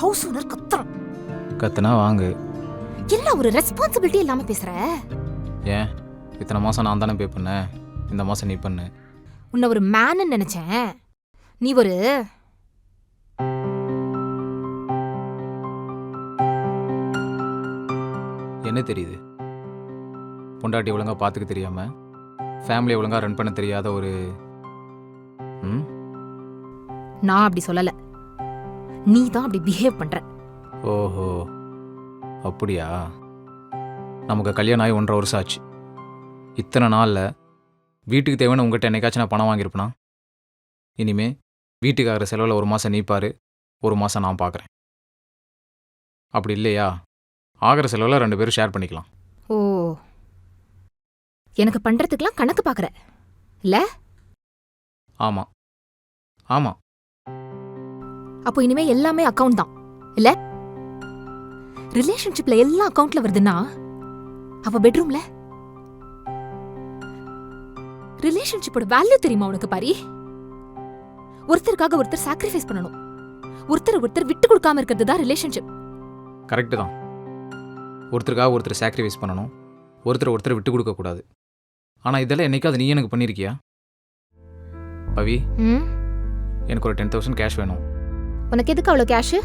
House owner கத்துறான். கத்துனா வாங்கு. எல்லாம் ஒரு ரெஸ்பான்சிபிலிட்டி இல்லாம பேசுற. ஏன் இத்தனை மாதம் நான் தானே பே பண்ணேன், இந்த மாதம் நீ பண்ணு. உன்னை ஒரு மேன்னு நினைச்சேன், நீ ஒரு என்ன தெரியுது? பொண்டாட்டி ஒழுங்காக பார்த்துக்க தெரியாம, ஃபேமிலியை ஒழுங்காக ரன் பண்ண தெரியாத ஒரு நான் அப்படி சொல்லல, நீ தான் அப்படி பிஹேவ் பண்ற. ஓஹோ அப்படியா? நமக்கு கல்யாணம் ஆகி 1.5 வருஷம் ஆச்சு. இத்தனை நாளில் வீட்டுக்கு தேவையான உங்கள்கிட்ட என்னைக்காச்சும் நான் பணம் வாங்கியிருப்பேனா? இனிமே வீட்டுக்கு ஆகிற செலவில் 1 மாதம் நீ பாரு, 1 மாதம் நான் பார்க்குறேன். அப்படி இல்லையா, ஆகிற செலவில் 2 பேரும் ஷேர் பண்ணிக்கலாம். ஓ, எனக்கு பண்றதுக்கெல்லாம் கணக்கு பாக்குற இல்ல? ஆமாம் ஆமாம். அப்போ இனிமே எல்லாமே அக்கவுண்ட் தான் இல்ல? ரிலேஷன்ஷிப்ல எல்லா அக்கவுண்ட்ல வருதுன்னா அப்ப பெட்ரூம்ல ரிலேஷன்ஷிப்போட வேல்யூ தெரியுமா உனக்கு? பாரி, ஒருத்தருக்காக ஒருத்தர் சாக்ரிஃபைஸ் பண்ணணும், ஒருத்தர் விட்டு கொடுக்காம இருக்கிறது தான் ரிலேஷன்ஷிப். கரெக்டு தான். ஒருத்தருக்காக ஒருத்தர் சாக்ரிஃபைஸ் பண்ணணும், ஒருத்தர் விட்டு கொடுக்கக்கூடாது. ஆனால் இதெல்லாம் என்னைக்காவது நீ எனக்கு பண்ணியிருக்கியா? பவி, எனக்கு ஒரு 10,000 கேஷ் வேணும். உனக்கு எதுக்கு அவ்வளோ கேஷ்?